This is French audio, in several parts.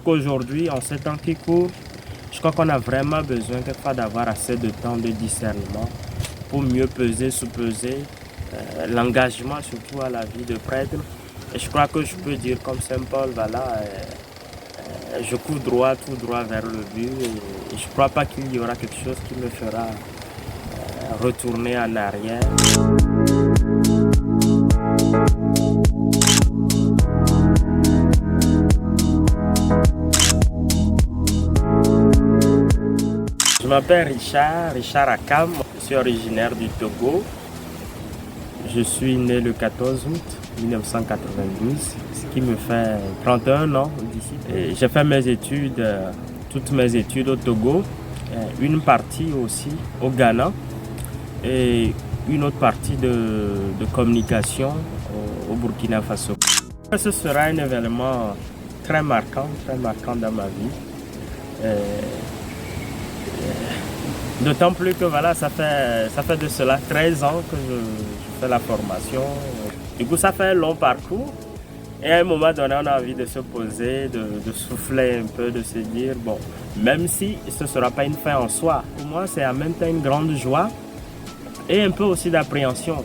qu'aujourd'hui, en ces temps qui courent, je crois qu'on a vraiment besoin quelquefois d'avoir assez de temps de discernement pour mieux peser, sous-peser l'engagement surtout à la vie de prêtre. Et je crois que je peux dire comme Saint Paul, voilà, je cours droit, tout droit vers le but et je ne crois pas qu'il y aura quelque chose qui me fera retourner en arrière. Je m'appelle Richard Akam, je suis originaire du Togo. Je suis né le 14 août 1992, ce qui me fait 31 ans d'ici. J'ai fait mes études, toutes mes études au Togo, une partie aussi au Ghana et une autre partie de communication au Burkina Faso. Ce sera un événement très marquant dans ma vie. D'autant plus que voilà, ça fait de cela 13 ans que je fais la formation. Du coup, ça fait un long parcours. Et à un moment donné, on a envie de se poser, de souffler un peu, de se dire, bon, même si ce ne sera pas une fin en soi, pour moi, c'est en même temps une grande joie et un peu aussi d'appréhension.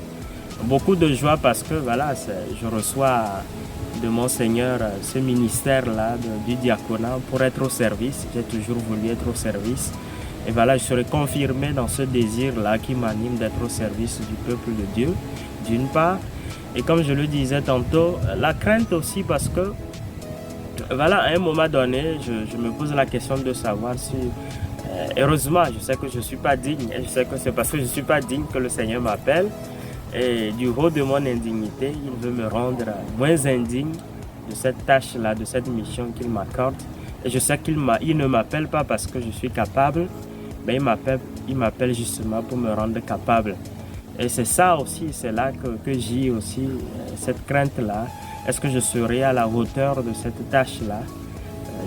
Beaucoup de joie parce que voilà, je reçois de mon Seigneur ce ministère-là du diaconat pour être au service. J'ai toujours voulu être au service. Et voilà, je serai confirmé dans ce désir-là qui m'anime d'être au service du peuple de Dieu, d'une part. Et comme je le disais tantôt, la crainte aussi parce que, voilà, à un moment donné, je me pose la question de savoir si, heureusement, je sais que je ne suis pas digne. Et je sais que c'est parce que je ne suis pas digne que le Seigneur m'appelle. Et du haut de mon indignité, il veut me rendre moins indigne de cette tâche-là, de cette mission qu'il m'accorde. Et je sais qu'il ne m'appelle pas parce que je suis capable, mais il m'appelle justement pour me rendre capable. Et c'est ça aussi, c'est là que j'ai aussi cette crainte-là. Est-ce que je serai à la hauteur de cette tâche-là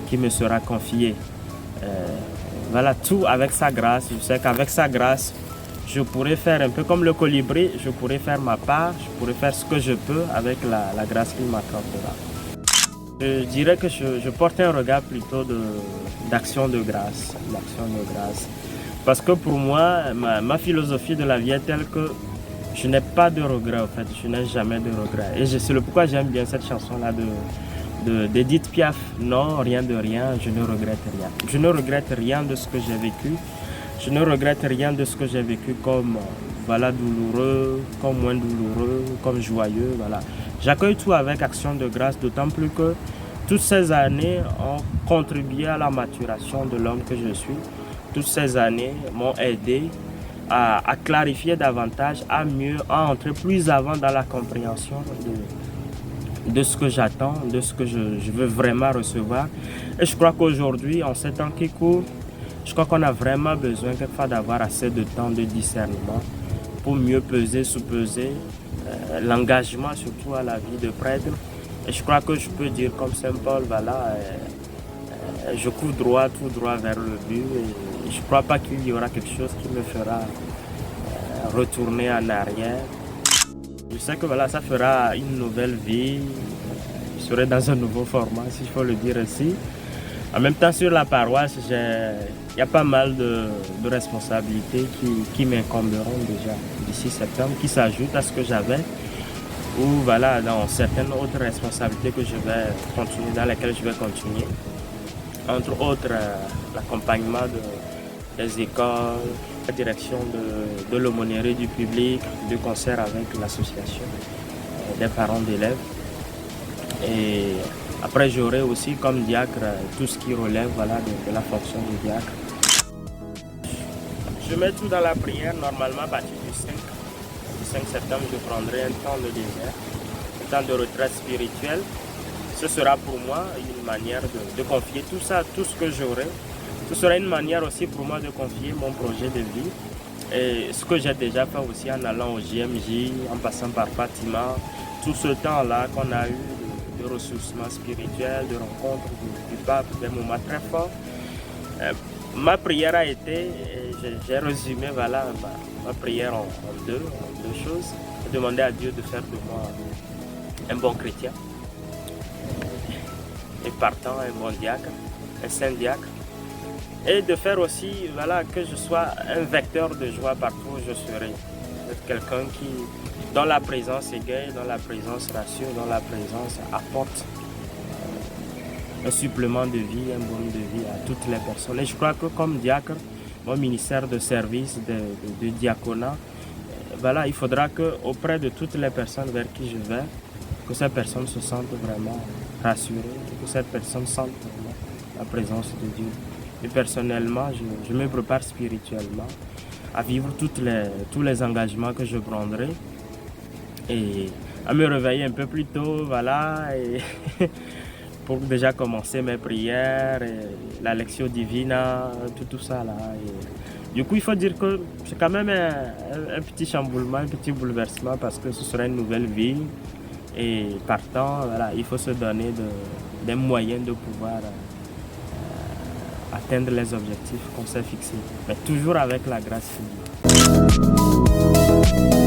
qui me sera confiée? Voilà, tout avec sa grâce. Je sais qu'avec sa grâce, je pourrais faire un peu comme le colibri, je pourrais faire ma part, je pourrais faire ce que je peux avec la grâce qu'il m'accordera. Je dirais que je porte un regard plutôt d'action de grâce. Parce que pour moi, ma philosophie de la vie est telle que je n'ai pas de regrets, en fait. Je n'ai jamais de regrets. Et c'est le pourquoi j'aime bien cette chanson-là d'Edith Piaf. Non, rien de rien, je ne regrette rien. Je ne regrette rien de ce que j'ai vécu. Je ne regrette rien de ce que j'ai vécu comme voilà, douloureux, comme moins douloureux, comme joyeux. Voilà. J'accueille tout avec action de grâce, d'autant plus que toutes ces années ont contribué à la maturation de l'homme que je suis. Toutes ces années m'ont aidé à clarifier davantage, à entrer plus avant dans la compréhension de ce que j'attends, de ce que je veux vraiment recevoir. Et je crois qu'aujourd'hui, en ces temps qui courent, je crois qu'on a vraiment besoin quelquefois d'avoir assez de temps de discernement pour mieux peser, sous-peser l'engagement surtout à la vie de prêtre. Et je crois que je peux dire comme Saint Paul, voilà, je cours droit, tout droit vers le but et je ne crois pas qu'il y aura quelque chose qui me fera retourner en arrière. Je sais que voilà, ça fera une nouvelle vie, je serai dans un nouveau format, si je peux le dire ainsi. En même temps, sur la paroisse, il y a pas mal de responsabilités qui m'incomberont déjà d'ici septembre, qui s'ajoutent à ce que j'avais, ou voilà, dans certaines autres responsabilités que je vais continuer, dans lesquelles je vais continuer. Entre autres, l'accompagnement des écoles, la direction de l'aumônerie du public, de concert avec l'association des parents d'élèves. Et après, j'aurai aussi comme diacre tout ce qui relève voilà, de la fonction du diacre. Je mets tout dans la prière. Normalement, à partir du 5 septembre, je prendrai un temps de désert, un temps de retraite spirituelle. Ce sera pour moi une manière de confier tout ça, tout ce que j'aurai. Ce sera une manière aussi pour moi de confier mon projet de vie. Et ce que j'ai déjà fait aussi en allant au JMJ, en passant par Fatima, tout ce temps-là qu'on a eu de ressourcement spirituel, de rencontre du pape, des moments très forts. Ma prière a été, j'ai résumé voilà, ma prière en deux choses. J'ai demandé à Dieu de faire de moi un bon chrétien. et partant un bon diacre, un saint diacre. Et de faire aussi voilà, que je sois un vecteur de joie partout où je serai. Être quelqu'un dont la présence égaye, dont la présence rassure, dont la présence apporte un supplément de vie, un baume de vie à toutes les personnes. Et je crois que comme diacre, mon ministère de service, de diaconat, voilà, il faudra qu'auprès de toutes les personnes vers qui je vais, que ces personnes se sentent vraiment rassurées, que cette personne sente vraiment la présence de Dieu. Et personnellement, je me prépare spirituellement à vivre tous les engagements que je prendrai et à me réveiller un peu plus tôt, voilà, et pour déjà commencer mes prières, et la lectio divina, tout ça là. Et du coup, il faut dire que c'est quand même un petit chamboulement, un petit bouleversement parce que ce sera une nouvelle vie. Et partant, voilà, il faut se donner des moyens de pouvoir atteindre les objectifs qu'on s'est fixés, mais toujours avec la grâce de Dieu.